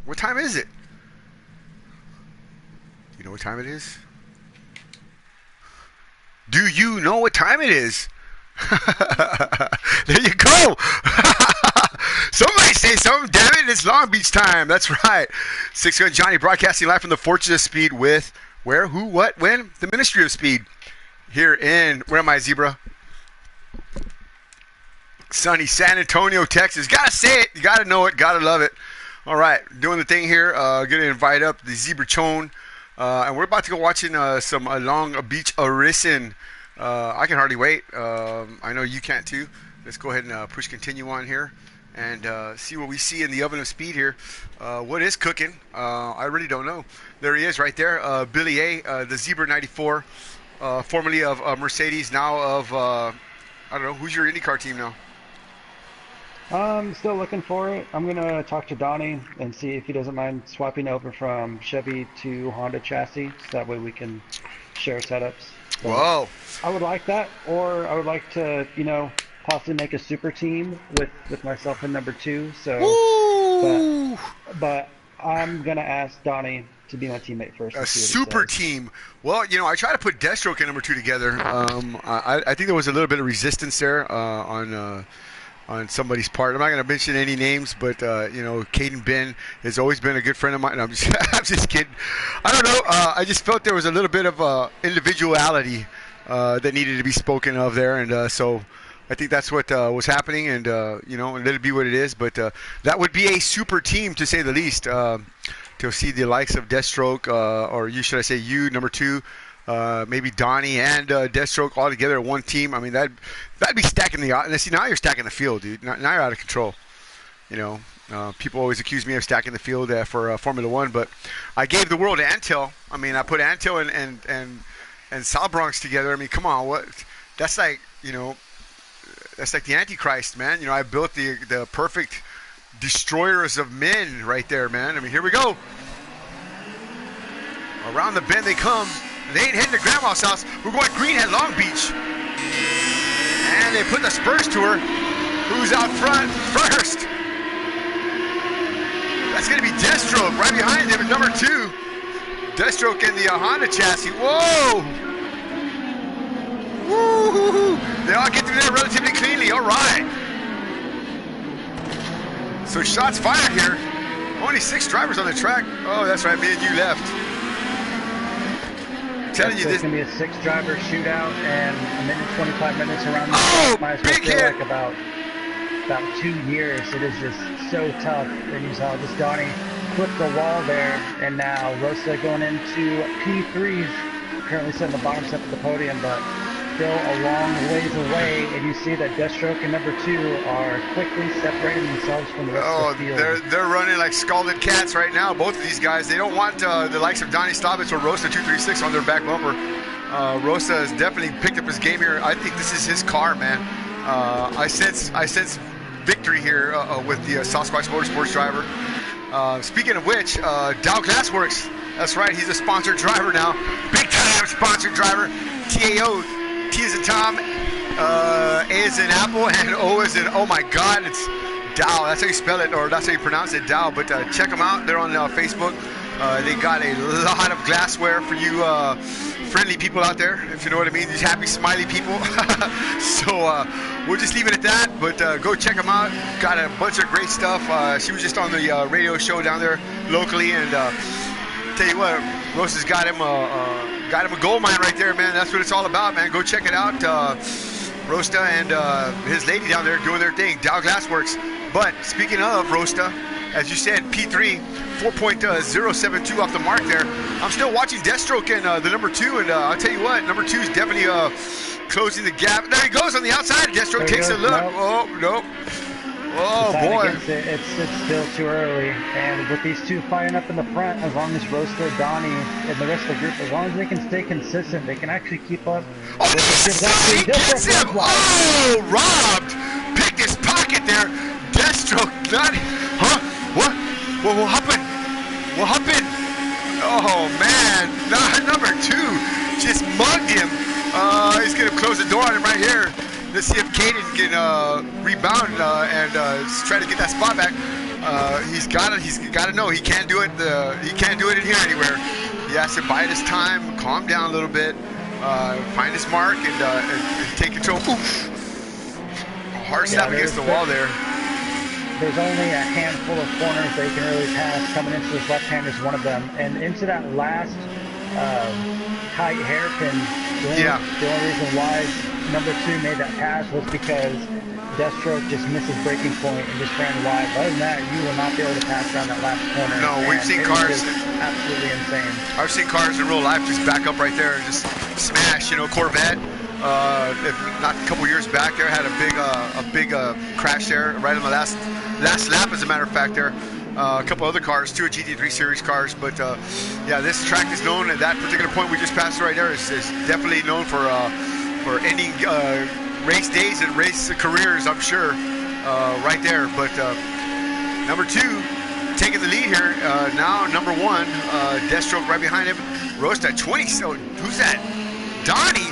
What time is it? You know what time it is? Do you know what time it is? There you go. Somebody say something, damn it. It's Long Beach time. That's right. Six Gun Johnny broadcasting live from the Fortress of Speed with where, who, what, when? The Ministry of Speed. Here in, where am I, Zebra? Sunny San Antonio, Texas. Gotta say it. You gotta know it. Gotta love it. All right. Doing the thing here. Gonna invite up the Zebra Chone. And we're about to go watching some Long Beach Arisen. I can hardly wait. I know you can't too. Let's go ahead and push continue on here and see what we see in the oven of speed here. What is cooking? I really don't know. There he is right there. Billy A, the Zebra 94, formerly of Mercedes, now of, I don't know, who's your IndyCar team now? Still looking for it. I'm gonna talk to Donnie and see if he doesn't mind swapping over from Chevy to Honda chassis, so that way we can share setups. So Whoa. I would like that, or I would like to, possibly make a super team with myself in number two. So, Woo! but I'm gonna ask Donnie to be my teammate first. A super team. Well, I try to put Deathstroke and number two together. I think there was a little bit of resistance there on somebody's part. I'm not going to mention any names, but Caden Ben has always been a good friend of mine. I'm just, I'm just kidding. I don't know. I just felt there was a little bit of individuality that needed to be spoken of there, and so I think that's what was happening, and let it be what it is. But that would be a super team, to say the least, to see the likes of Deathstroke, or should I say you, number two, maybe Donnie and Deathstroke all together at one team. I mean, that'd be stacking the. See, now you're stacking the field, dude. Now you're out of control. People always accuse me of stacking the field for Formula One, but I gave the world Antil. I mean, I put Antil and Sal Bronx together. I mean, come on, what? That's like that's like the Antichrist, man. I built the perfect destroyers of men right there, man. I mean, here we go. Around the bend they come. They ain't heading to Grandma's house. We're going Greenhead, Long Beach. And they put the Spurs to her. Who's out front first? That's going to be Deathstroke right behind him at number two. Deathstroke in the Honda chassis. Whoa! Woo! They all get through there relatively cleanly. All right. So shots fired here. Only 6 drivers on the track. Oh, that's right. Me and you left. Telling you this is gonna be a 6-driver shootout and a minute 25 minutes around the track. Might as well feel like about 2 years. It is just so tough. And you saw just Donnie flip the wall there, and now Rosa going into P3s, currently sitting the bottom step of the podium, but still a long ways away. And you see that Deathstroke and number two are quickly separating themselves from the rest of the field. They're running like scalded cats right now. Both of these guys, they don't want the likes of Donnie Slavitz or Rosa 236 on their back bumper. Rosa has definitely picked up his game here. I think this is his car, man. I sense victory here with the Sasquatch Motorsports driver. Speaking of which, Dow Glassworks. That's right, he's a sponsored driver now. Big time sponsored driver. TAO. T is in Tom, A is in Apple, and O is in, oh my God, it's Dow. That's how you spell it, or that's how you pronounce it, Dow. But check them out. They're on Facebook. They got a lot of glassware for you friendly people out there, if you know what I mean. These happy, smiley people. So we'll just leave it at that. But go check them out. Got a bunch of great stuff. She was just on the radio show down there locally, and tell you what, Rosa's got him a gold mine right there, man. That's what it's all about, man. Go check it out. Rosta and his lady down there doing their thing. Dow Glassworks. But speaking of Rosta, as you said, P3, 4.072 off the mark there. I'm still watching Deathstroke and the number two, and I'll tell you what, number two is definitely closing the gap. There he goes on the outside. Deathstroke takes a look. Nope. Oh, nope. Oh, boy. It's still too early. And with these two fighting up in the front, as long as Rosta, Donnie, and the rest of the group, as long as they can stay consistent, they can actually keep up. Oh, he gets him! Oh, robbed! Picked his pocket there. Deathstroke, not... Huh? What? What happened? What happened? Oh, man. Number two just mugged him. He's going to close the door on him right here. Let's see if Caden can rebound and try to get that spot back. he's got to know he can't do it. He can't do it in here anywhere. He has to bide his time, calm down a little bit, find his mark, and take control. Oof. Hard slap against the wall there. There's only a handful of corners they can really pass. Coming into this left-hander is one of them, and into that last tight hairpin. The only reason why number 2 made that pass was because Deathstroke just missed his breaking point and just ran wide. Other than that, you will not be able to pass around that last corner. No, we've seen cars absolutely insane. I've seen cars in real life just back up right there and just smash. Corvette. If not a couple years back, there had a big crash there right on the last lap, as a matter of fact. There, a couple other cars, 2 GT3 series cars, but yeah, this track is known at that particular point we just passed right there is definitely known for ending race days and race careers, I'm sure, right there. But number 2 taking the lead here now. Number 1, Deathstroke right behind him. Roast at 20. So who's that? Donnie.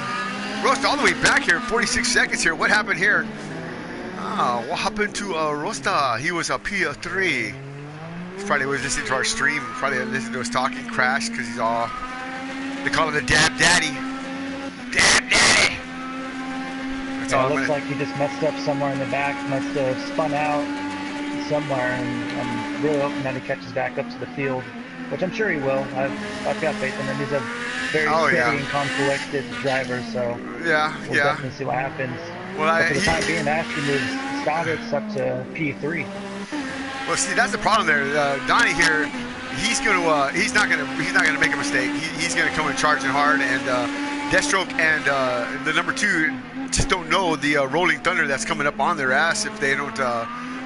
Roast all the way back here, 46 seconds here. What happened here? What happened to Rosta? He was a P3. He probably was listening to our stream. Probably listening to us talking. Crashed because he's all. They call him the Dab Daddy. Dab Daddy. That's all. It looks like he just messed up somewhere in the back. Must have spun out somewhere, and I'm really hoping that he catches back up to the field, which I'm sure he will. I've got faith in him. He's a very steady and calm, collected driver, so we'll definitely see what happens. Well, for the time being, Ashley moves Stavitz up to P3. Well, see, that's the problem there. Donnie here, he's not gonna make a mistake. He's gonna come in charging hard, and Deathstroke and the number 2 just don't know the rolling thunder that's coming up on their ass if they don't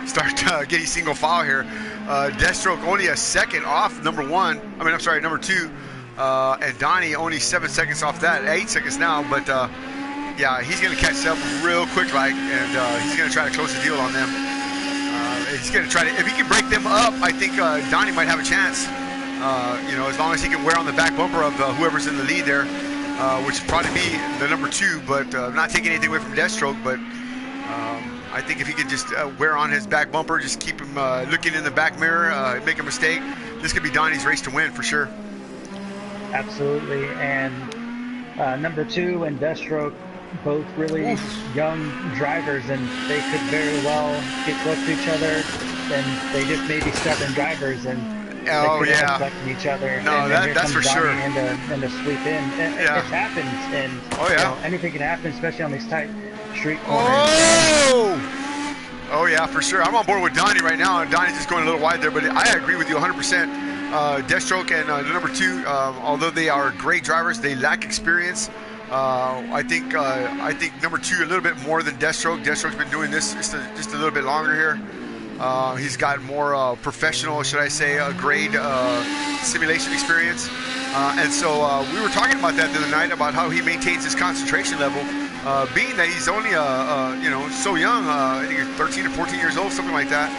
start getting single file here. Deathstroke only a second off number 2. And Donnie only 7 seconds off that, 8 seconds now, but yeah, he's going to catch up real quick, and he's going to try to close the deal on them. He's going to try to, if he can break them up, I think Donnie might have a chance, as long as he can wear on the back bumper of whoever's in the lead there, which would probably be the number 2, but not taking anything away from Deathstroke, but I think if he could just wear on his back bumper, just keep him looking in the back mirror, make a mistake, this could be Donnie's race to win for sure. Absolutely, and number 2 and Deathstroke, both really young drivers, and they could very well get close to each other, and they just may be stubborn drivers, and they could end up collecting each other. No, that's for sure. And to sweep in, it happens, and anything can happen, especially on these tight street corners. Oh yeah, for sure. I'm on board with Donnie right now, and Donnie's just going a little wide there, but I agree with you 100%. Deathstroke and the number 2, although they are great drivers, they lack experience. I think number 2 a little bit more than Deathstroke. Deathstroke's been doing this just a little bit longer here. He's got more professional, should I say, grade simulation experience. And so we were talking about that the other night, about how he maintains his concentration level, being that he's only so young. I think he's 13 or 14 years old, something like that.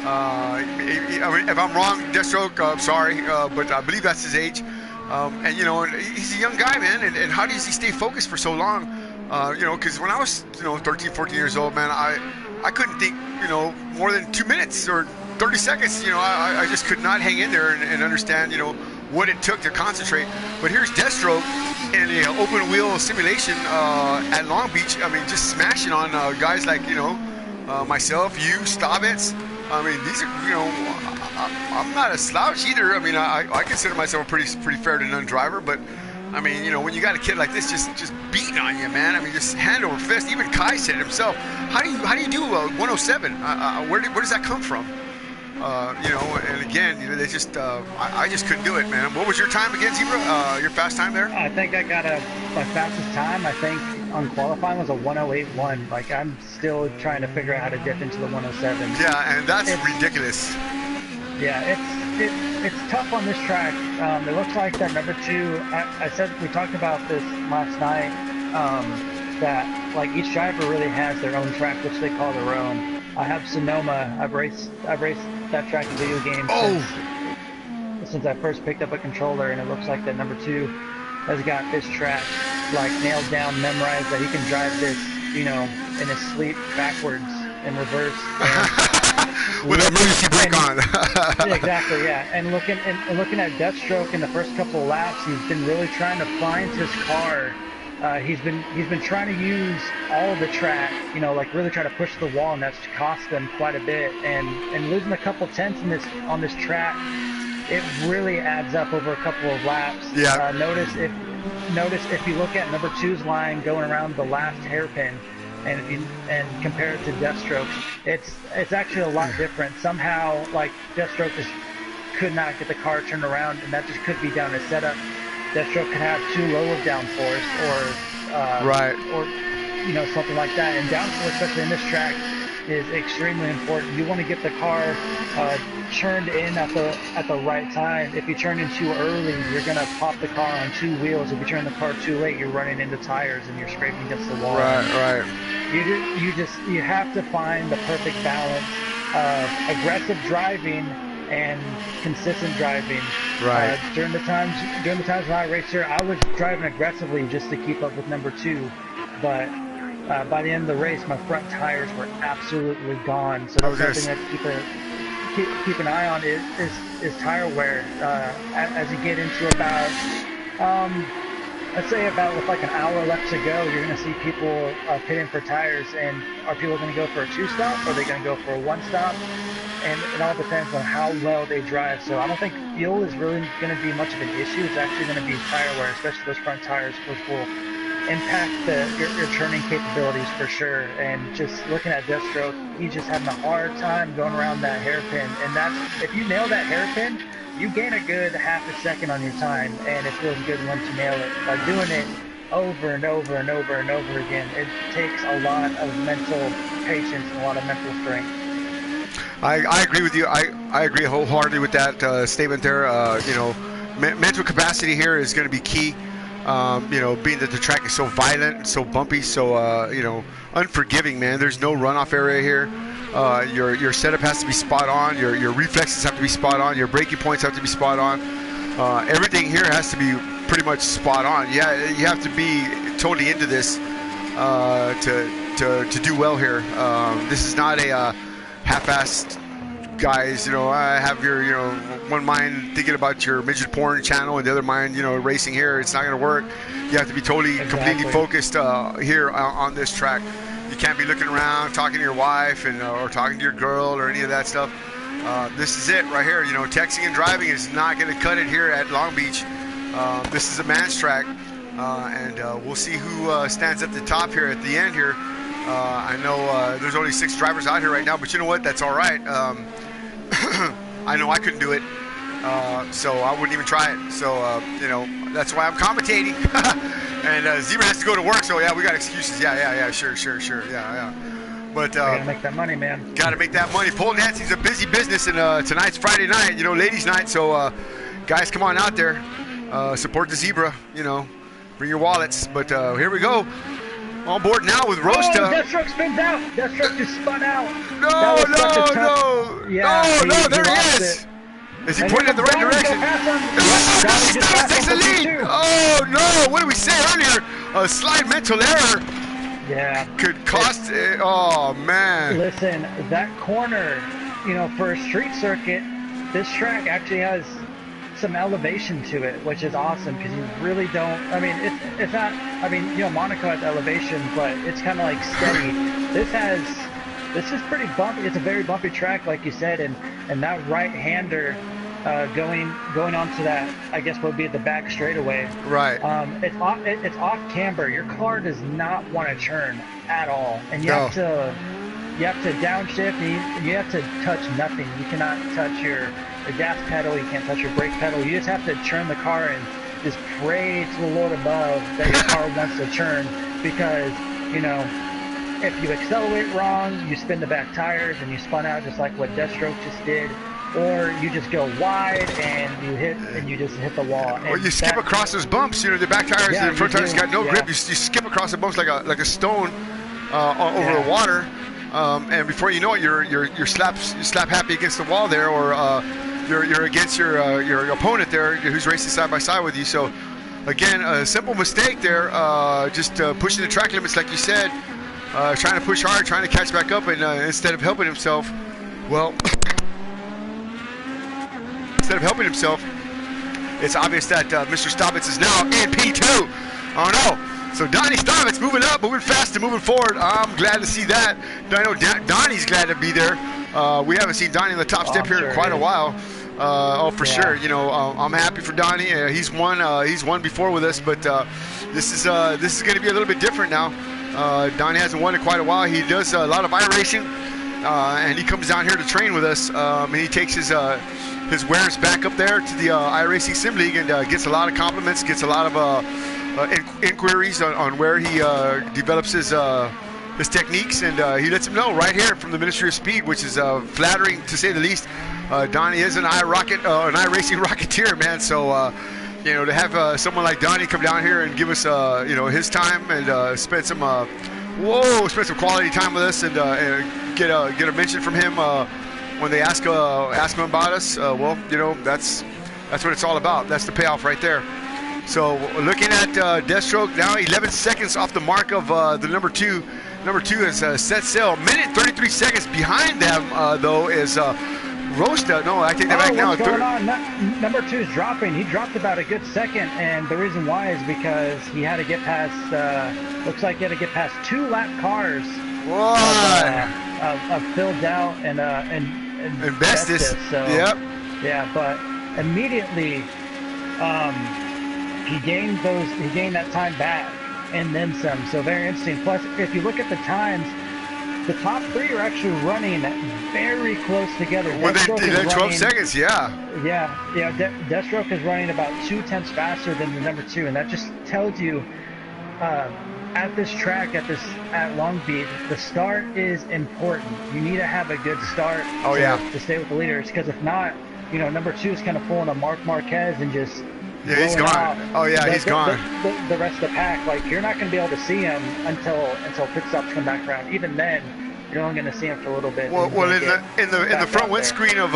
If I'm wrong, Deathstroke, I'm sorry, but I believe that's his age. And he's a young guy, man. And how does he stay focused for so long? Because when I was 13, 14 years old, man, I couldn't think more than 2 minutes or 30 seconds. I just could not hang in there and understand what it took to concentrate. But here's Deathstroke in an open wheel simulation at Long Beach. I mean, just smashing on guys like myself, you, Stavitz. I mean, these are, I'm not a slouch either. I mean, I consider myself a pretty fair to none driver, but I mean, when you got a kid like this just beating on you, man. I mean, just hand over fist. Even Kai said it himself. How do you do 107? Where does that come from? And again, they just I just couldn't do it, man. What was your time again, Zebra? Your fast time there? I think I got my fastest time. I think on qualifying was a 108.1. Like, I'm still trying to figure out how to dip into the 107. Yeah, and that's ridiculous. Yeah, it's tough on this track. It looks like that number 2. I said we talked about this last night. That like each driver really has their own track, which they call their own. I have Sonoma. I've raced that track in video games since I first picked up a controller, and it looks like that number 2 has got this track like nailed down, memorized, that he can drive this, in his sleep backwards in reverse. with an emergency brake on. Yeah, exactly, yeah. And looking at Deathstroke in the first couple of laps, he's been really trying to find his car. He's been trying to use all of the track, like really try to push the wall, and that's cost them quite a bit. And losing a couple tenths on this track, it really adds up over a couple of laps. Yeah. Notice if you look at number 2's line going around the last hairpin, and compare it to Deathstroke, it's actually a lot different. Somehow, like, Deathstroke just could not get the car turned around, and that just could be down to setup. Deathstroke could have too low of downforce, or something like that. And downforce, especially in this track, is extremely important. You want to get the car turned in at the right time. If you turn in too early, you're gonna pop the car on 2 wheels. If you turn the car too late, you're running into tires and you're scraping against the wall. Right. You have to find the perfect balance of aggressive driving and consistent driving. Right. During the times when I raced here, I was driving aggressively just to keep up with number 2, but by the end of the race, my front tires were absolutely gone. So that's something that keep an eye on is tire wear. As you get into about let's say about with like an hour left to go, you're going to see people pitting for tires. And are people going to go for a 2-stop? Or are they going to go for a 1-stop? And it all depends on how well they drive. So I don't think fuel is really going to be much of an issue. It's actually going to be tire wear, especially those front tires, which will impact your turning capabilities for sure. And just looking at Deathstroke, he's just having a hard time going around that hairpin. And if you nail that hairpin, you gain a good half a second on your time, and it feels good once you nail it. By doing it over and over and over and over again, it takes a lot of mental patience and a lot of mental strength. I agree with you. I agree wholeheartedly with that statement there. Mental capacity here is going to be key. Being that the track is so violent, so bumpy, so unforgiving, man. There's no runoff area here. Your setup has to be spot on. Your reflexes have to be spot on. Your braking points have to be spot on. Everything here has to be pretty much spot on. Yeah, you have to be totally into this to do well here. This is not a half-assed guys. I have your one mind thinking about your midget porn channel and the other mind racing here. It's not going to work. You have to be totally completely focused here on this track. You can't be looking around talking to your wife or talking to your girl or any of that stuff. This is it right here. Texting and driving is not going to cut it here at Long Beach. This is a man's track, and we'll see who stands at the top here at the end here. I know there's only 6 drivers out here right now, but you know what? That's all right. I know I couldn't do it, so I wouldn't even try it. So, that's why I'm commentating. And Zebra has to go to work, so yeah, we got excuses. Yeah, sure, yeah. But gotta make that money, man. Gotta make that money. Pole dancing's a busy business, and tonight's Friday night, ladies' night. So, guys, come on out there, support the Zebra. Bring your wallets. But here we go. On board now with Rosta. Oh, Deathstroke spins out. Deathstroke just spun out. No, there he is. Is he pointing in the right direction? Donnie takes the lead. Oh, no. What did we say earlier? A slight mental error. Yeah. Could cost it. Oh, man. Listen, that corner, for a street circuit, this track actually has some elevation to it, which is awesome because you really don't. I mean, it's not. I mean, Monaco has elevation, but it's kind of like steady. This is pretty bumpy. It's a very bumpy track, like you said, and that right-hander going onto that, I guess, would be the back straightaway. Right. It's off camber. Your car does not want to turn at all, and you have to downshift. And you have to touch nothing. You cannot touch your gas pedal, you can't touch your brake pedal. You just have to turn the car and just pray to the Lord above that your car wants to turn, because if you accelerate wrong, you spin the back tires and you spun out just like what Deathstroke just did, or you just go wide and you just hit the wall. Or you skip across those bumps. The back tires and the front tires got no grip. You skip across the bumps like a stone over the water. And before you know it, you're slap happy against the wall there, or you're against your opponent there who's racing side by side with you. So again, a simple mistake there, just pushing the track limits like you said, trying to push hard, trying to catch back up, and instead of helping himself, Well, instead of helping himself, it's obvious that Mr. Stobbits is now in P2. Oh no. So Donnie Stobbits moving up, moving fast and moving forward. I'm glad to see that. I know Donnie's glad to be there. We haven't seen Donnie in the top step here in quite a while. For sure. You know, I'm happy for Donnie. He's won before with us, but this is going to be a little bit different now. Donnie hasn't won in quite a while. He does a lot of iRacing, and he comes down here to train with us. And he takes his wares back up there to the iRacing Sim League and gets a lot of compliments, gets a lot of inquiries on where he develops his techniques, and he lets him know right here from the Ministry of Speed, which is flattering to say the least. Donnie is an iRacing rocketeer, man. So, you know, to have someone like Donnie come down here and give us, you know, his time and spend some quality time with us and get a mention from him when they ask him about us. Well, you know, that's what it's all about. That's the payoff right there. So, looking at Deathstroke now, 11 seconds off the mark of the number two. Number 2 is Set Sail. Minute 33 seconds behind them, though, is Rosta. No, I take that back now. What's going on? Number 2 is dropping. He dropped about a good second, and the reason why is because he had to get past, looks like he had to get past 2 lap cars of Phil Dowd and Bestis. So, yep. Yeah, but immediately he gained that time back and then some. So very interesting. Plus, if you look at the times, the top 3 are actually running very close together. Within 12 seconds, yeah. Yeah. Deathstroke is running about 2/10 faster than the number 2, and that just tells you at this track, at Long Beach, the start is important. You need to have a good start to stay with the leaders, because if not, you know, number 2 is kind of pulling a Mark Marquez and just he's gone. He's gone. The rest of the pack, like, you're not going to be able to see him until pit stops come back around. Even then, you're only going to see him for a little bit. Well, in the front windscreen of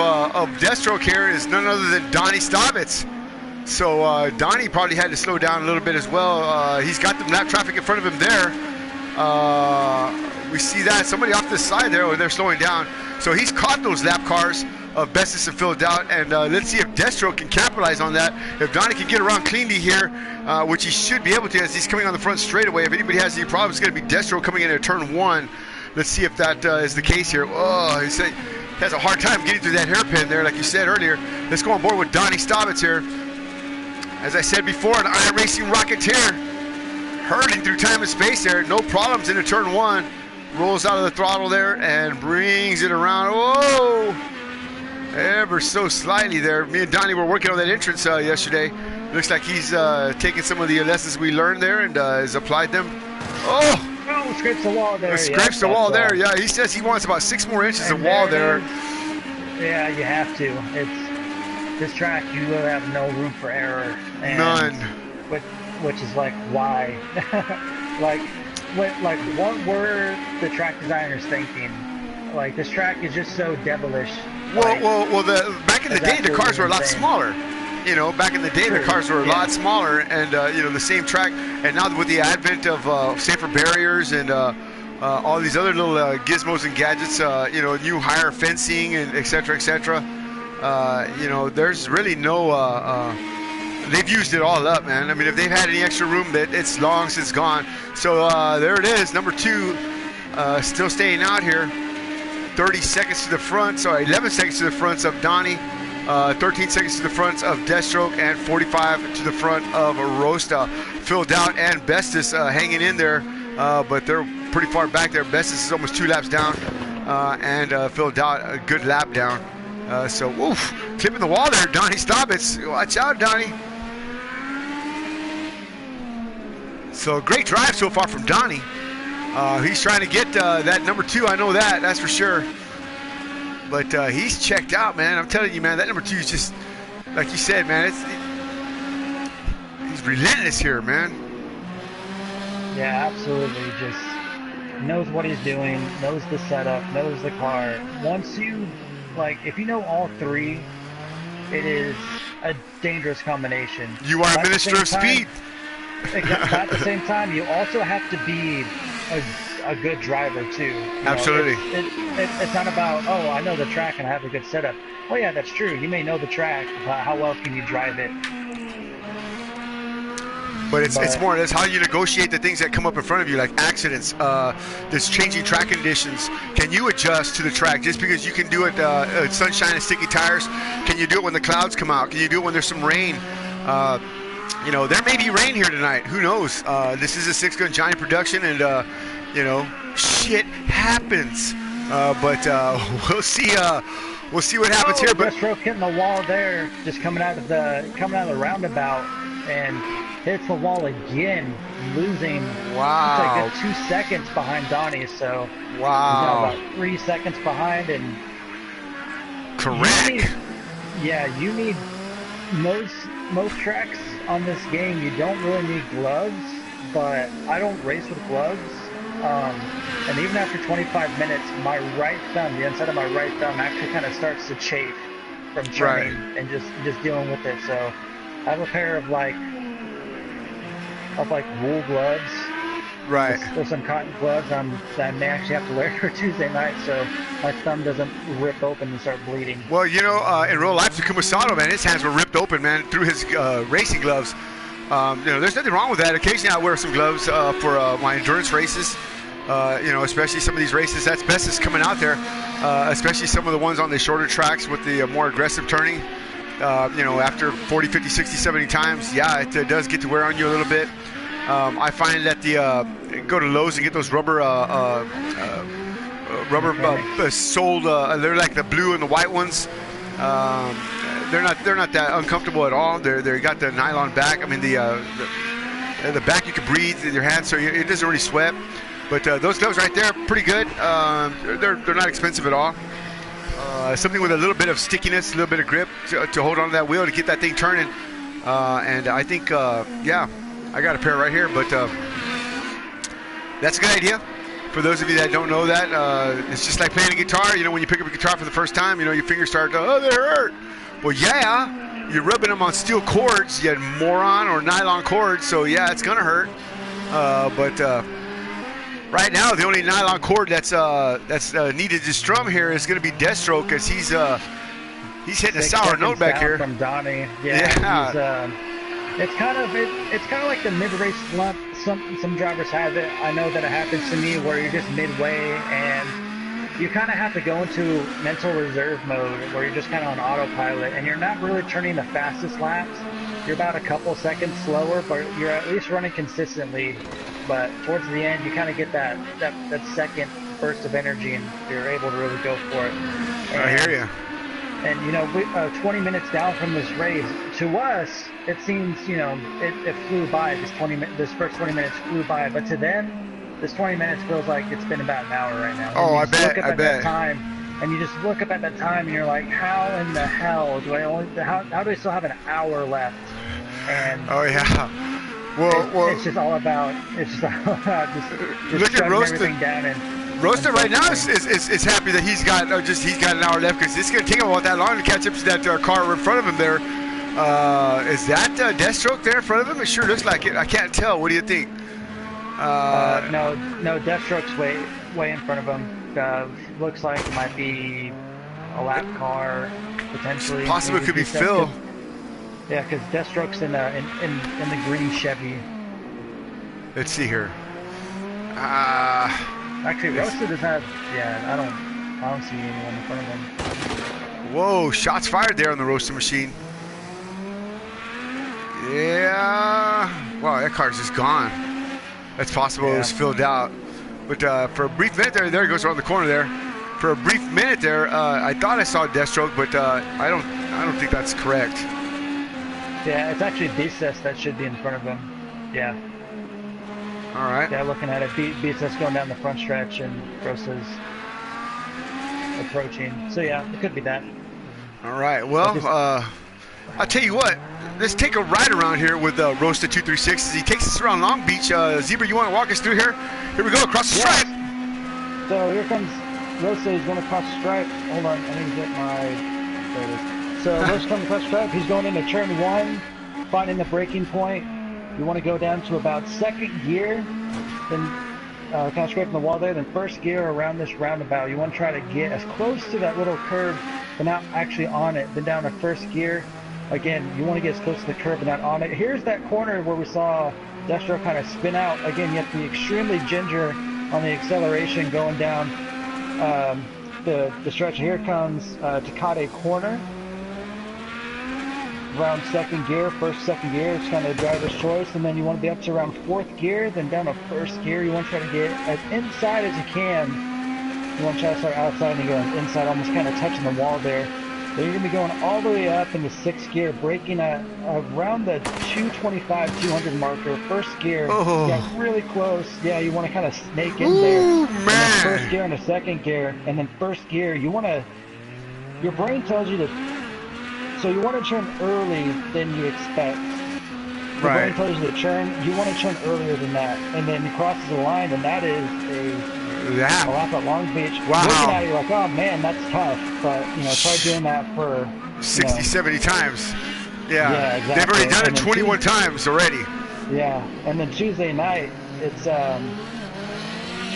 Deathstroke here is none other than Donnie Stobbits. So Donnie probably had to slow down a little bit as well. He's got the lap traffic in front of him there. We see that somebody off this side there, they're slowing down. So he's caught those lap cars of Bestis and Phil Dowd, and let's see if Deathstroke can capitalize on that. If Donnie can get around cleanly here, which he should be able to as he's coming on the front straightaway. If anybody has any problems, it's going to be Deathstroke coming in at turn 1. Let's see if that is the case here. Oh, he has a hard time getting through that hairpin there, like you said earlier. Let's go on board with Donnie Stobbits here. As I said before, an iRacing rocketeer, hurtling through time and space there. No problems into turn 1. Rolls out of the throttle there and brings it around. Whoa! Ever so slightly there. Me and Donnie were working on that entrance yesterday. Looks like he's taken some of the lessons we learned there and has applied them. Oh! Scrapes the wall there. Scrapes the wall there. Yeah, he says he wants about 6 more inches of wall there. Yeah, you have to. This track, you really have no room for error. And none. Which is like, why? what were the track designers thinking? Like, this track is just so devilish. Well, back in the day, the cars were a lot smaller. You know, back in the day, the cars were a lot smaller, and you know, the same track. And now with the advent of safer barriers and all these other little gizmos and gadgets, you know, new higher fencing and et cetera, you know, there's really no. They've used it all up, man. I mean, if they've had any extra room, that it's long since gone. So there it is, number 2, still staying out here. 30 seconds to the front, sorry, 11 seconds to the front of Donnie, 13 seconds to the front of Deathstroke, and 45 to the front of Rosta. Phil Dowd and Bestis hanging in there, but they're pretty far back there. Bestis is almost 2 laps down, and Phil Dowd a good lap down. So, oof, clipping the wall there, Donnie Stobbits. Watch out, Donnie. So, great drive so far from Donnie. He's trying to get that number 2, I know that's for sure. But he's checked out, man. I'm telling you, man, that number 2 is just, like you said, man, he's relentless here, man. Yeah, absolutely. Just knows what he's doing, knows the setup, knows the car. Once you, like, if you know all 3, it is a dangerous combination. You are a minister of speed. At the same time, you also have to be a good driver too. Absolutely. It's not about, oh, I know the track and I have a good setup. Oh yeah, that's true. You may know the track, but how well can you drive it? But it's more or less how you negotiate the things that come up in front of you, like accidents, this changing track conditions. Can you adjust to the track? Just because you can do it sunshine and sticky tires, can you do it when the clouds come out? Can you do it when there's some rain? You know, there may be rain here tonight. Who knows? This is a six-gun Johnny production, and you know, shit happens. But we'll see. We'll see what happens here. But Deathstroke hitting the wall there, just coming out of the roundabout, and hits the wall again, losing. Wow. It's like 2 seconds behind Donnie. So wow. He's now about 3 seconds behind, and correct. You need most tracks on this game. You don't really need gloves, but I don't race with gloves. And even after 25 minutes, my right thumb, the inside of my right thumb, actually kind of starts to chafe from turning and just dealing with it. So I have a pair of like wool gloves. Right. There's some cotton gloves that I may actually have to wear for Tuesday night, so my thumb doesn't rip open and start bleeding. Well, you know, in real life, Takuma Sato, man, his hands were ripped open, man, through his racing gloves. You know, there's nothing wrong with that. Occasionally, I wear some gloves for my endurance races. You know, especially some of these races, that's best is coming out there, especially some of the ones on the shorter tracks with the more aggressive turning. You know, after 40, 50, 60, 70 times, yeah, it does get to wear on you a little bit. I find that go to Lowe's and get those rubber soled. They're like the blue and the white ones. They're not that uncomfortable at all. They got the nylon back. I mean the back you can breathe in your hands, so it doesn't really sweat. But those gloves right there, pretty good. They're not expensive at all. Something with a little bit of stickiness, a little bit of grip to hold on to that wheel to get that thing turning. And I think, yeah, I got a pair right here. But that's a good idea. For those of you that don't know that, it's just like playing a guitar. You know, when you pick up a guitar for the first time, you know, your fingers start to, oh, they hurt. Well, yeah, you're rubbing them on steel cords, you had moron, or nylon cords. So, yeah, it's going to hurt. But right now, the only nylon cord that's needed to strum here is going to be Deathstroke, because he's hitting a sour note back here. From Donnie, yeah. It's kind of like the mid-race slump. Some drivers have it. I know that it happens to me where you're just midway and you kind of have to go into mental reserve mode where you're just kind of on autopilot and you're not really turning the fastest laps. You're about a couple seconds slower, but you're at least running consistently. But towards the end, you kind of get that second burst of energy, and you're able to really go for it. And, I hear you. And you know, 20 minutes down from this race, to us, it seems, you know, it flew by. This first 20 minutes flew by, but to them, this 20 minutes feels like it's been about an hour right now. Oh, I bet. That time, and you just look up at that time, and you're like, how in the hell do how do I still have an hour left? And oh yeah. Well, it's just all about just look at Roasted. Everything down and Roasted right now is happy that he's got an hour left, because it's going to take him about that long to catch up to that car in front of him there. Is that Deathstroke there in front of him? It sure looks like it. I can't tell. What do you think? No, Deathstroke's way in front of him. Looks like it might be a lap car potentially. Possibly could be Phil. Yeah, because Deathstroke's in the green Chevy. Let's see here. Actually, Roasted does not. Yeah, I don't see anyone in front of him. Whoa! Shots fired there on the Roasted machine. Yeah. Wow, that car's just gone. That's possible. It was filled out. But for a brief minute there he goes around the corner there. For a brief minute there, I thought I saw Deathstroke, but I don't think that's correct. Yeah, it's actually Beastess that should be in front of him. Yeah. All right. Yeah, looking at it, Beastess going down the front stretch and Rosa's approaching. So yeah, it could be that. All right. Well, I'll tell you what. Let's take a ride around here with Roasted 236 as he takes us around Long Beach. Zebra, you want to walk us through here? Here we go, across the stripe. So here comes Rosa. He's going across the stripe. Hold on, I need to get my. There it is. So Rosa comes across the stripe. He's going into turn one, finding the braking point. You want to go down to about second gear, then kind of scraping the wall there. Then first gear around this roundabout, you want to try to get as close to that little curve, but not actually on it. Then down to first gear. Again, you want to get as close to the curb but not on it. Here's that corner where we saw Destro kind of spin out. Again, you have to be extremely ginger on the acceleration going down the stretch. Here comes Takate corner. Around second gear, second gear, it's kind of driver's choice, and then you want to be up to around fourth gear, then down to first gear. You want to try to get as inside as you can. You want to try to start outside and go inside, almost kind of touching the wall there. Then you're going to be going all the way up into sixth gear, braking at around the 225, 200 marker. First gear, got really close. Yeah, you want to kind of snake in there. Man. And then first gear into second gear, and then first gear, you want to, your brain tells you to, so you want to turn early than you expect. Your brain tells you to turn, you want to turn earlier than that. And then he crosses the line, and that is a lap at Long Beach. Wow. Looking at it, you're like, oh man, that's tough. But, you know, try doing that for 60, 70 times. Yeah, exactly. They've already done it 21 times already. Yeah, and then Tuesday night, it's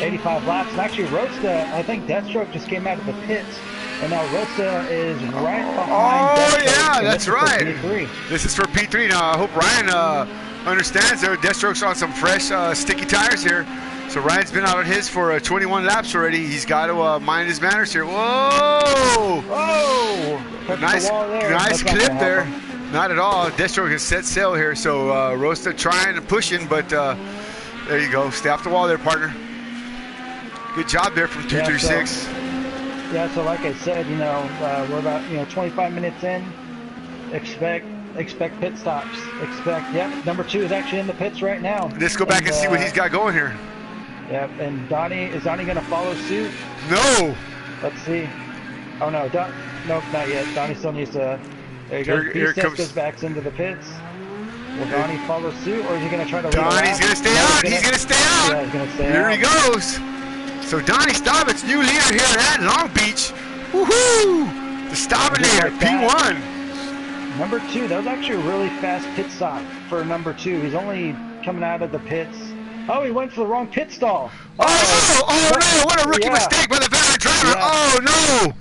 85 laps. And actually, Roadster, I think Deathstroke just came out of the pits. And now Rosa is right behind. Oh, yeah, that's right. P3. This is for P3. Now, I hope Ryan understands there. Deathstroke's on some fresh, sticky tires here. So Ryan's been out on his for 21 laps already. He's got to mind his manners here. Whoa! Whoa! Nice clip there. Not at all. Deathstroke has set sail here. So Rosa trying and pushing, but there you go. Stay off the wall there, partner. Good job there from 236. Yeah, so like I said, you know, we're about 25 minutes in. Expect pit stops. Number 2 is actually in the pits right now. Let's go back and see what he's got going here. Yep, and is Donnie going to follow suit? No. Let's see. Oh no, nope, not yet. Donnie still needs to. There you go. Here comes. Goes back into the pits. Will Donnie follow suit, or is he going to try to? Donnie's going to stay out. He's going to stay out. Yeah, he's going to stay out. Here he goes. So Donnie Staubitz, new leader here at Long Beach. Woohoo! The Staubitz leader, P1. Number 2, that was actually a really fast pit stop for number 2. He's only coming out of the pits. Oh, he went for the wrong pit stall. Oh no, what a rookie mistake by the veteran driver. Yeah.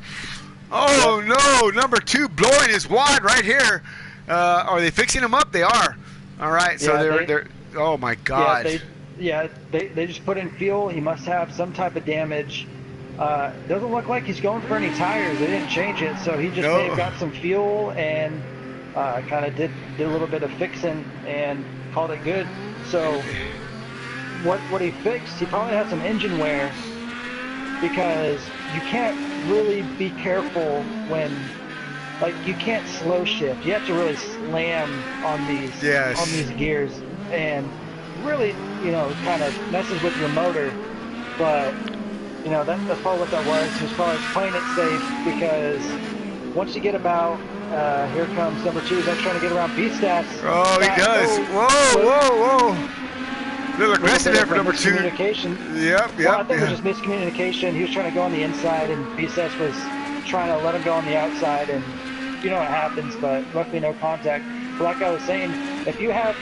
Oh no, number 2 blowing his wad right here. Are they fixing him up? They are. All right, so they're oh my God. They just put in fuel. He must have some type of damage. Doesn't look like he's going for any tires. They didn't change it, so he just may have got some fuel and kind of did a little bit of fixing and called it good. So what he fixed, he probably had some engine wear, because you can't really be careful when, like, you can't slow shift. You have to really slam on these gears, and really, kind of messes with your motor. But that's probably what that was. He was probably playing it safe, because once you get about here comes number 2. He's actually trying to get around B-Stats. Oh, he does. Whoa. A little aggressive there for number 2. Yep. Well, I think it was just miscommunication. He was trying to go on the inside, and B-Stats was trying to let him go on the outside, and you know what happens, but luckily no contact. But like I was saying, if you have,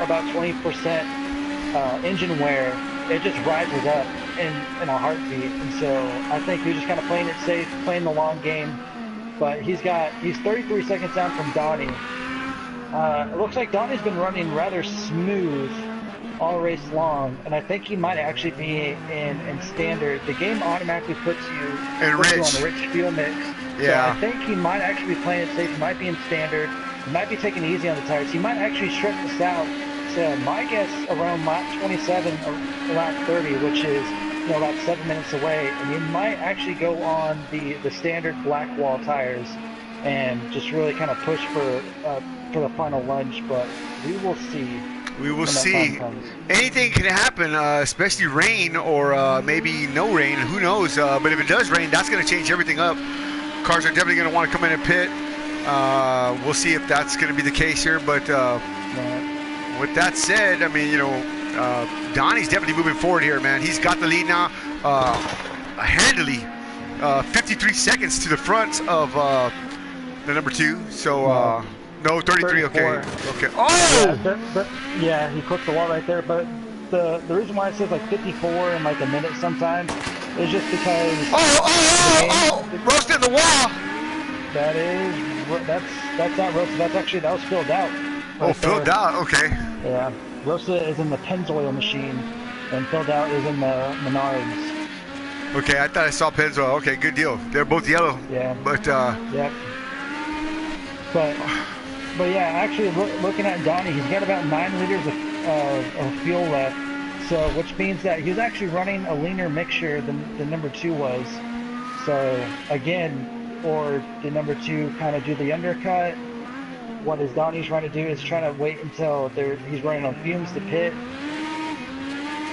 about 20% engine wear, it just rises up in a heartbeat. And so I think he's just kind of playing it safe, playing the long game. But he's 33 seconds down from Donnie. It looks like Donnie's been running rather smooth all race long, and I think he might actually be in standard. The game automatically puts you on the rich fuel mix. Yeah. So I think he might actually be playing it safe. He might be in standard. He might be taking it easy on the tires. He might actually stretch this out to, my guess, around lap 27 or lap 30, which is about 7 minutes away. And he might actually go on the standard black wall tires and just really kind of push for the final lunge. But we will see. We will see. Anything can happen, especially rain or maybe no rain. Who knows? But if it does rain, that's going to change everything up. Cars are definitely going to want to come in and pit. We'll see if that's going to be the case here. But with that said, I mean, Donnie's definitely moving forward here, man. He's got the lead now handily. 53 seconds to the front of the number 2. So... No, 33, 34. Okay. Oh! Yeah, he clipped the wall right there, but the reason why it says like 54 in like a minute sometimes is just because roasted in the wall. That's not roasted. That was filled out. Oh, filled out. Okay. Yeah, roasted is in the Pennzoil machine, and filled out is in the Menards. Okay, I thought I saw Pennzoil. Okay, good deal. They're both yellow. Yeah. But Yep. But yeah, actually looking at Donnie, he's got about 9 liters of fuel left. So, which means that he's actually running a leaner mixture than the number 2 was. So again, or did number 2 kind of do the undercut? What is Donnie's trying to do is trying to wait until he's running on fumes to pit.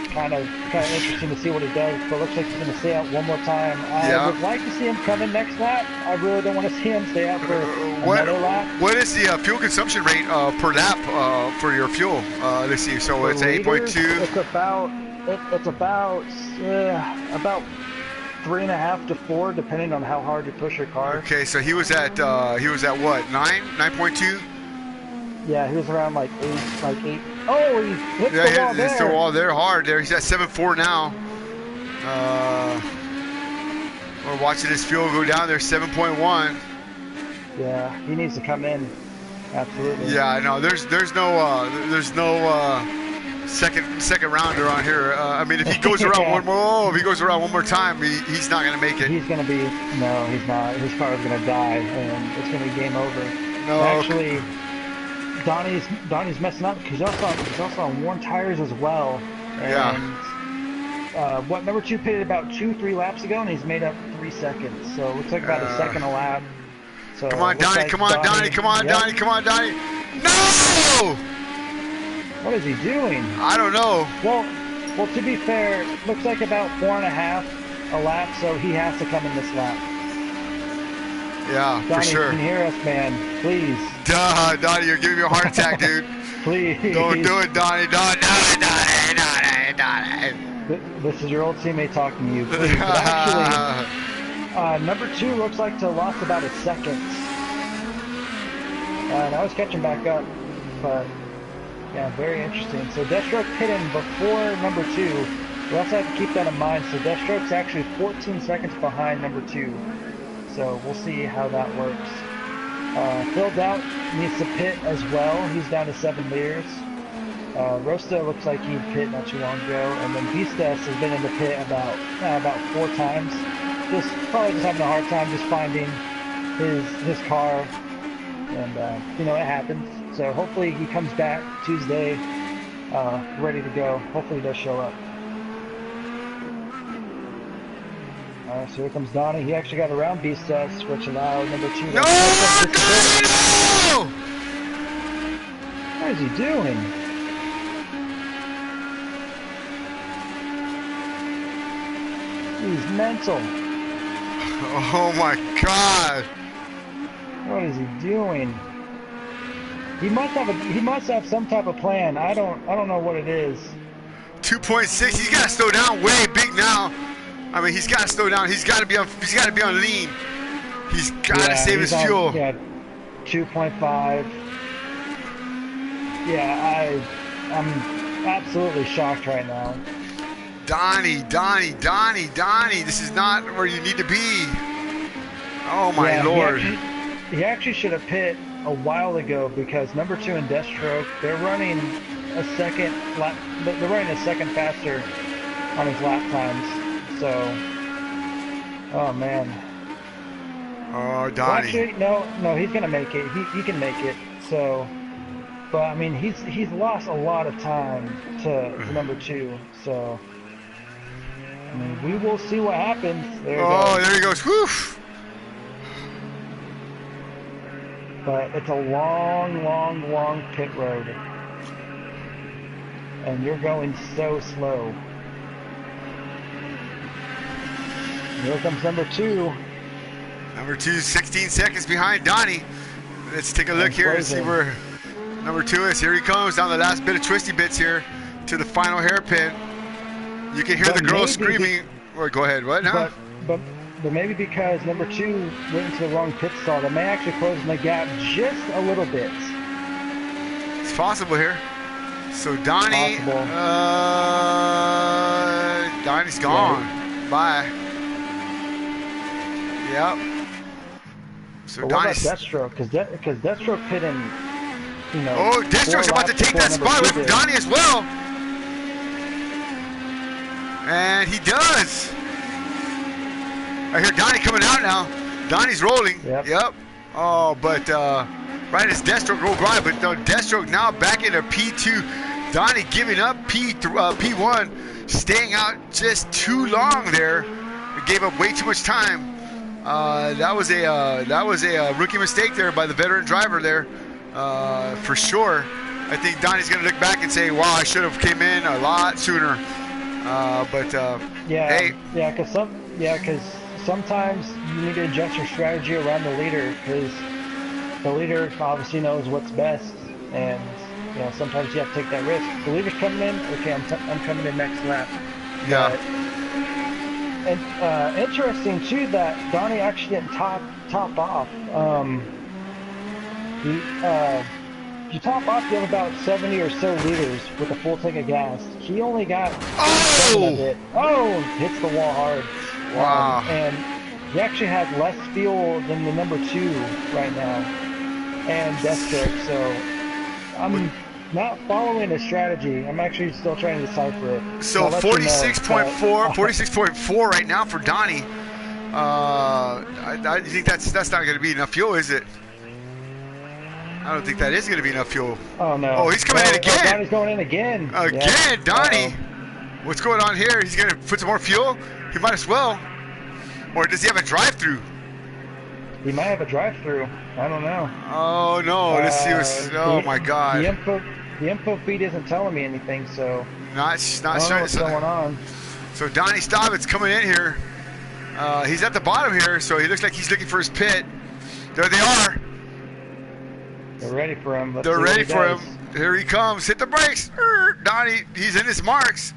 Kind of interesting to see what he does, but looks like he's going to stay out one more time. I would like to see him come in next lap. I really don't want to see him stay out for another lap. What is the fuel consumption rate per lap for your fuel? Let's see. So for it's 8.2. It's about 3.5 to 4, depending on how hard you push your car. Okay, so he was at what, 9.2? Yeah, he was around like 8. Oh, he hit the wall there. Hits the wall there hard. There, he's at 7.4 now. We're watching his fuel go down there, 7.1. Yeah, he needs to come in. Absolutely. Yeah, I know. There's no second rounder on here. I mean, if he goes around one more time, he's not gonna make it. He's not. His car is gonna die, and it's gonna be game over. No. Actually, Donnie's messing up because he's also on worn tires as well. And, number 2 pitted about 2-3 laps ago, and he's made up 3 seconds. So it looks like about a second a lap. So come on, Donnie! Come on, Donnie! Come on, Donnie! Come on, Donnie! No! What is he doing? I don't know. Well, to be fair, looks like about 4.5 a lap, so he has to come in this lap. Yeah, Donnie, for sure. Can you hear us, man? Please. Duh, Donnie, you're giving me a heart attack, dude. Please. Don't do it, Donnie. Donnie. This is your old teammate talking to you. Please. But actually, number 2 looks like to have lost about a second. And I was catching back up, but yeah, very interesting. So Deathstroke pitting before number 2. We also have to keep that in mind. So Deathstroke's actually 14 seconds behind number 2. So we'll see how that works. Filled out needs to pit as well. He's down to 7 liters. Rosta looks like he pit not too long ago, and then Beastas has been in the pit about 4 times. Probably just having a hard time just finding his car, and it happens. So hopefully he comes back Tuesday, ready to go. Hopefully he does show up. So here comes Donnie. He actually got around Beastas, which allowed number 2. No! What is he doing? He's mental. Oh my God! What is he doing? He must have some type of plan. I don't know what it is. 2.6. He's got to slow down way big now. I mean, he's got to slow down. He's got to be on lean. He's got to save his fuel. Yeah, 2.5. Yeah, I'm absolutely shocked right now. Donnie, this is not where you need to be. Oh my Lord. He actually should have pit a while ago, because number 2 in Deathstroke, they're running a second faster on his lap times. So, oh man. Oh, Donnie. Well, actually, no, he's gonna make it. He can make it. So, but I mean, he's lost a lot of time to number 2. So, I mean, we will see what happens. There he goes. Whew. But it's a long pit road, and you're going so slow. Here comes number 2. Number 2, 16 seconds behind Donnie. Let's take a look here and see where number 2 is. Here he comes down the last bit of twisty bits here to the final hairpin. You can hear the girls screaming. Go ahead. What now? But maybe because number 2 went into the wrong pit stall, that may actually close the gap just a little bit. It's possible here. So Donnie, Donnie's gone. Yeah. Bye. Yep. So But what about Donnie's. Deathstroke? Because Deathstroke put in, you know. Oh, Deathstroke's about to take that spot away from Donnie as well. And he does. I hear Donnie coming out now. Donnie's rolling. Yep. Oh, but right as Deathstroke rolled by, but no, Deathstroke now back into P2. Donnie giving up P1, staying out just too long there. It gave up way too much time. That was a rookie mistake there by the veteran driver there, for sure. I think Donnie's gonna look back and say, "Wow, I should have came in a lot sooner." Yeah, hey. because sometimes you need to adjust your strategy around the leader, because the leader obviously knows what's best, and you know sometimes you have to take that risk. The leader's coming in. Okay, I'm coming in next lap. Yeah. And interesting too that Donnie actually didn't top off. You top off, you have about 70 or so liters with a full tank of gas. He only got 7 of it. Oh, hits the wall hard. Wow. And he actually had less fuel than the number 2 right now, and Deathstroke. So I'm not following a strategy. I'm actually still trying to decipher it. So 46.4 right now for Donnie. I think that's not going to be enough fuel, is it? I don't think that is going to be enough fuel. Oh no! Oh, he's coming in again. Oh, Donnie's going in again. Again, Donnie. What's going on here? He's going to put some more fuel. He might as well. Or does he have a drive-through? He might have a drive-through. I don't know. Oh no! Let's see what's. Oh my God. The info feed isn't telling me anything, so not showing what's going on. So Donnie Staubitz coming in here. He's at the bottom here, so he looks like he's looking for his pit. There they are. They're ready for him. They're ready for him. Here he comes. Hit the brakes. Donnie, he's in his marks.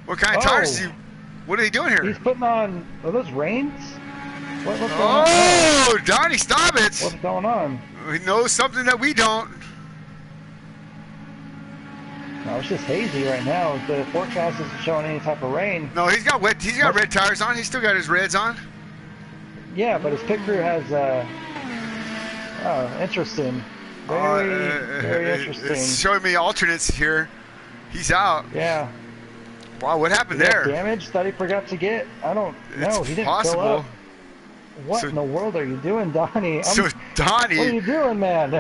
What kind of tires is he? What are they doing here? He's putting on. Are those Reigns? What's going on? Oh, Donnie Staubitz. What's going on? He knows something that we don't. No, it's just hazy right now. The forecast isn't showing any type of rain. No, he's got wet. He's got red tires on. He's still got his reds on. Yeah, but his pit crew has. Oh, interesting. Very interesting. It's showing me alternates here. He's out. Yeah. Wow, what happened there? Damage that he forgot to get. I don't know. He didn't fill up. What in the world are you doing, Donnie? Donnie, what are you doing, man?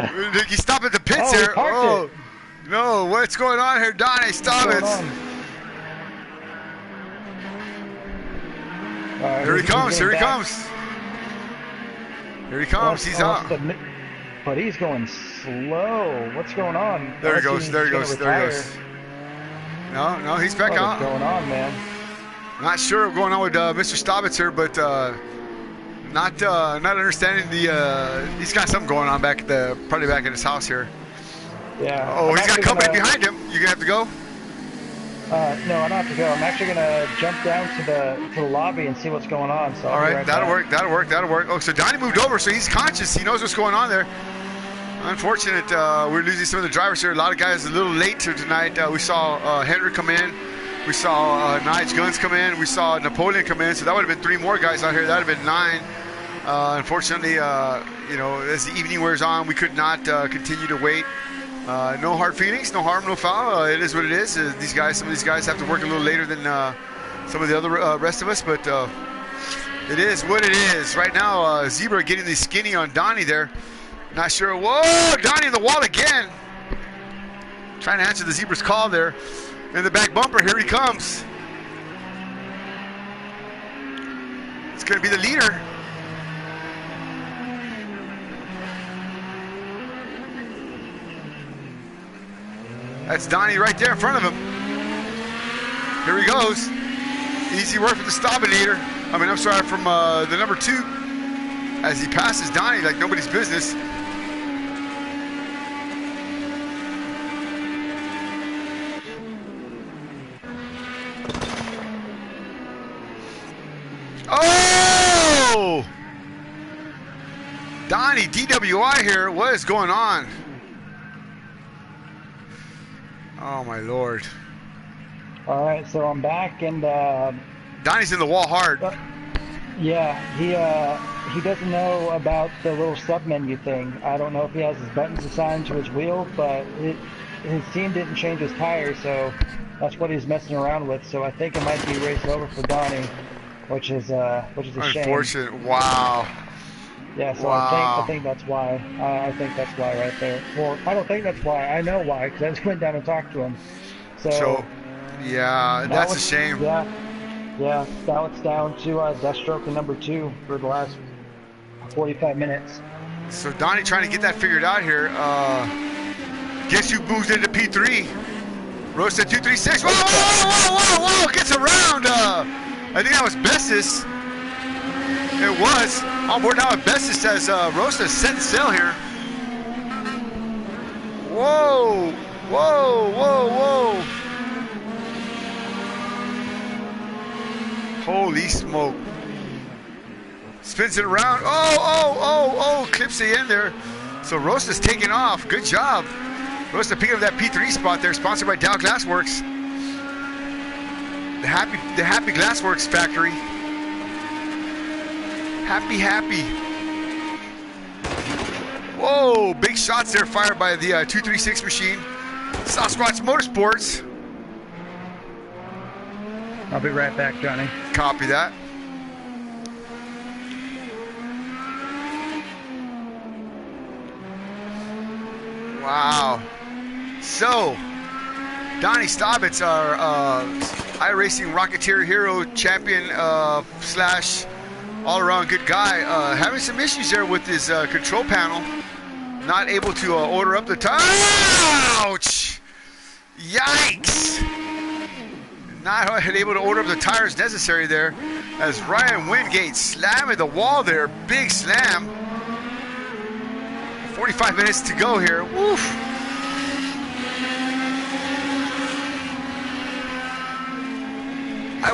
He stopped at the pits there. Oh, no! What's going on here, Donnie? Stop it! Here he comes! Here he comes! Here he comes! He's out. But he's going slow. What's going on? There he goes. There he goes. There he goes. No, he's back out. What's going on, man? Not sure what's going on with Mr. Staubitz here, but not understanding the. He's got something going on probably back at his house here. Yeah. Oh, he's got company behind him. You gonna have to go? No, I don't have to go. I'm actually gonna jump down to the lobby and see what's going on. So all right, that'll work. That'll work. Oh, so Donnie moved over, so he's conscious. He knows what's going on there. Unfortunate, we're losing some of the drivers here. A lot of guys a little late to tonight. We saw Henry come in. We saw Nige Guns come in. We saw Napoleon come in. So that would have been 3 more guys out here. That would have been 9. Unfortunately, as the evening wears on, we could not continue to wait. No hard feelings, no harm, no foul. It is what it is. Some of these guys have to work a little later than some of the other rest of us, but it is what it is. Right now, Zebra getting the skinny on Donnie there. Not sure. Whoa, Donnie in the wall again. Trying to answer the Zebra's call there. In the back bumper, here he comes. It's going to be the leader. That's Donnie right there in front of him. Here he goes. Easy work for the Staubinator. I'm sorry, from the number 2. As he passes Donnie like nobody's business. Oh! Donnie, DWI here. What is going on? Oh, my Lord. All right, so I'm back, and Donnie's in the wall hard. yeah, he doesn't know about the little sub menu thing. I don't know if he has his buttons assigned to his wheel, but his team didn't change his tires, so that's what he's messing around with. So I think it might be race over for Donnie, which is a shame. Unfortunate. Wow. Yeah, so Wow. I think that's why. I think that's why right there. Well, I don't think that's why. I know why, because I just went down and talked to him. So yeah, that's a shame. Yeah, now it's down to Deathstroke in number 2 for the last 45 minutes. So Donnie trying to get that figured out here. Guess who moves into P3? Roast at 236. Whoa, whoa, whoa, whoa, whoa! Gets around. I think that was Bestis. It was. On board now with Bestis as Rosa set sail here. Whoa, whoa, whoa, whoa. Holy smoke. Spins it around. Oh, clips the end there. So Rosa's taking off. Good job. Rosa picking up that P3 spot there, sponsored by Dow Glassworks. The Happy Glassworks factory. Happy. Whoa, big shots there fired by the 236 machine. Sasquatch Motorsports. I'll be right back, Johnny. Copy that. Wow. So, Donnie Staubitz, our iRacing Rocketeer Hero champion slash all-around good guy, having some issues there with his control panel. Not able to order up the tire. Ouch! Yikes! Not able to order up the tires necessary there as Ryan Wingate slamming the wall there. Big slam. 45 minutes to go here. Woof. I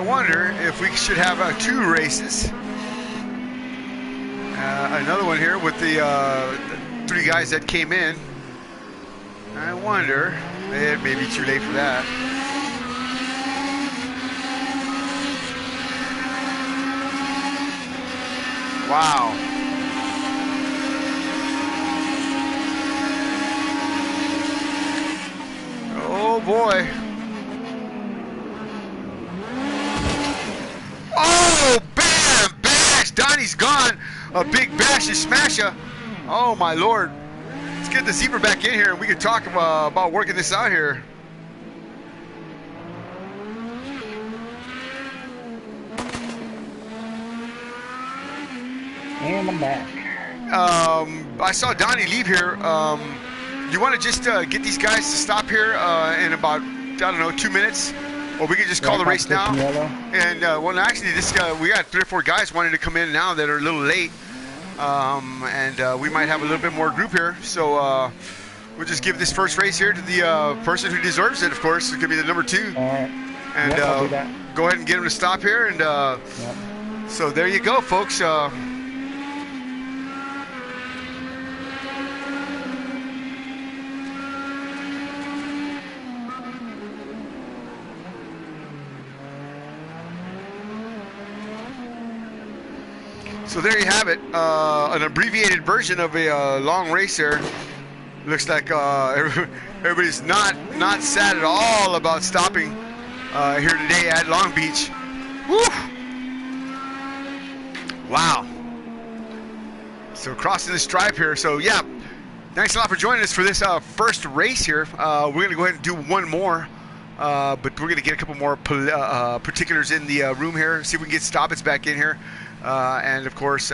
wonder if we should have 2 races. Another one here with the 3 guys that came in. I wonder. It may be too late for that. Wow. Oh boy. Oh, bam! Bash! Donnie's gone. A big bash and smasher. Oh my Lord. Let's get the zebra back in here and we can talk about working this out here. And I'm back. I saw Donnie leave here. You want to just get these guys to stop here in about, I don't know, 2 minutes? Or we can just call the race now. And, well, actually, we got 3 or 4 guys wanting to come in now that are a little late. And we might have a little bit more group here. So we'll just give this first race here to the person who deserves it, of course. It's going to be the number 2. All right. And go ahead and get him to stop here. And so there you go, folks. So there you have it, an abbreviated version of a long race there. Looks like everybody's not sad at all about stopping here today at Long Beach. Woo! Wow. So crossing the stripe here. So yeah, thanks a lot for joining us for this first race here. We're going to go ahead and do one more. But we're going to get a couple more particulars in the room here. See if we can get Staubitz back in here. And of course,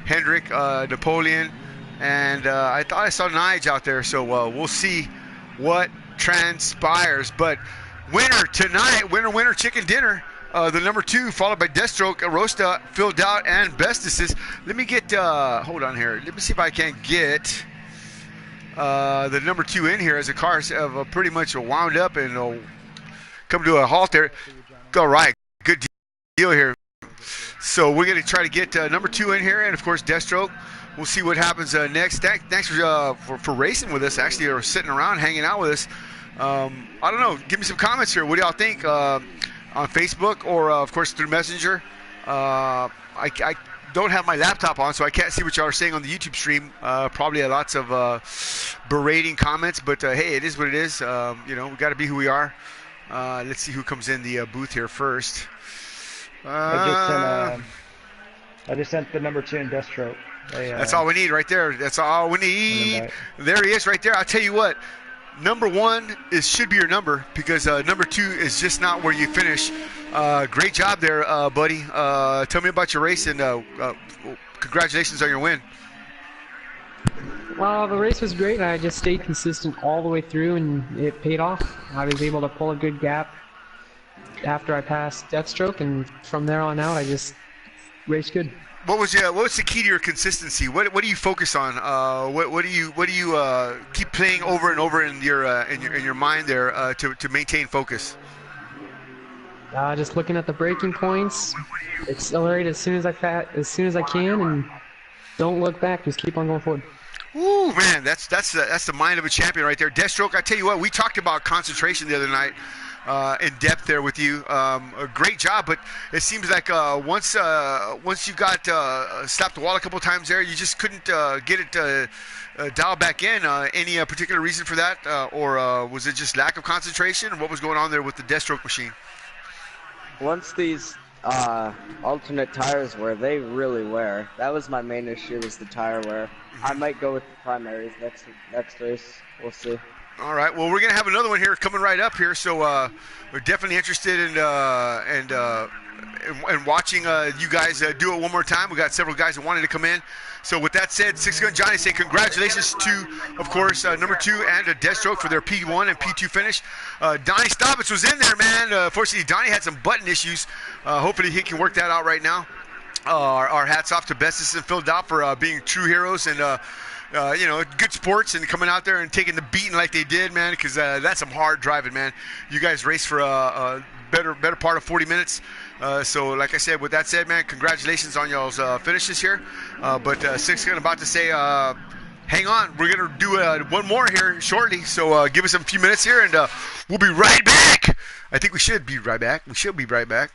Hendrick, Napoleon, and I thought I saw Nige out there, so we'll see what transpires. But winner tonight, winner chicken dinner, the number 2, followed by Deathstroke, Rosta, Phil Dowd, and Bestis. Let me get, hold on here, let me see if I can get the number 2 in here as the cars have pretty much wound up and come to a halt there. All right, good deal here. So we're going to try to get number 2 in here, and of course Deathstroke, we'll see what happens next. Thanks for racing with us, actually, or sitting around hanging out with us. I don't know. Give me some comments here. What do y'all think on Facebook or, of course, through Messenger? I don't have my laptop on, so I can't see what y'all are saying on the YouTube stream. Probably lots of berating comments, but hey, it is what it is. We got to be who we are. Let's see who comes in the booth here first. I just sent the number 2 in Deathstroke. That's all we need right there. That's all we need. There he is right there. I'll tell you what. Number 1 should be your number because number 2 is just not where you finish. Great job there, buddy. Tell me about your race and congratulations on your win. Well, the race was great. I just stayed consistent all the way through, and it paid off. I was able to pull a good gap after I passed Deathstroke, and from there on out, I just raced good. What's the key to your consistency? What do you focus on? What do you keep playing over and over in your mind there to maintain focus? Just looking at the braking points, accelerate as soon as I can, and don't look back. Just keep on going forward. Ooh, man, that's the mind of a champion right there. Deathstroke, I tell you what, we talked about concentration the other night in depth there with you. A great job, but it seems like once you got slapped the wall a couple of times there, you just couldn't get it dialed back in. Any particular reason for that, or was it just lack of concentration? What was going on there with the Deathstroke machine? Once these alternate tires wear, they really wear. That was my main issue, was the tire wear. I might go with the primaries next race. We'll see. All right. Well, we're gonna have another one here coming right up here, so we're definitely interested in watching you guys do it one more time. We got several guys that wanted to come in. So with that said, Six Gun Johnny saying congratulations to, of course, number 2 and Deathstroke for their P1 and P2 finish. Donnie Stobbits was in there, man. Fortunately, Donnie had some button issues. Hopefully he can work that out right now. Our hats off to Bestis and Phil Dopp for being true heroes and good sports and coming out there and taking the beating like they did, man, because that's some hard driving, man. You guys raced for a better part of 40 minutes. So like I said, with that said, man, congratulations on y'all's finishes here. But Six Gun about to say, hang on, we're going to do one more here shortly. So give us a few minutes here and we'll be right back. I think we should be right back. We should be right back.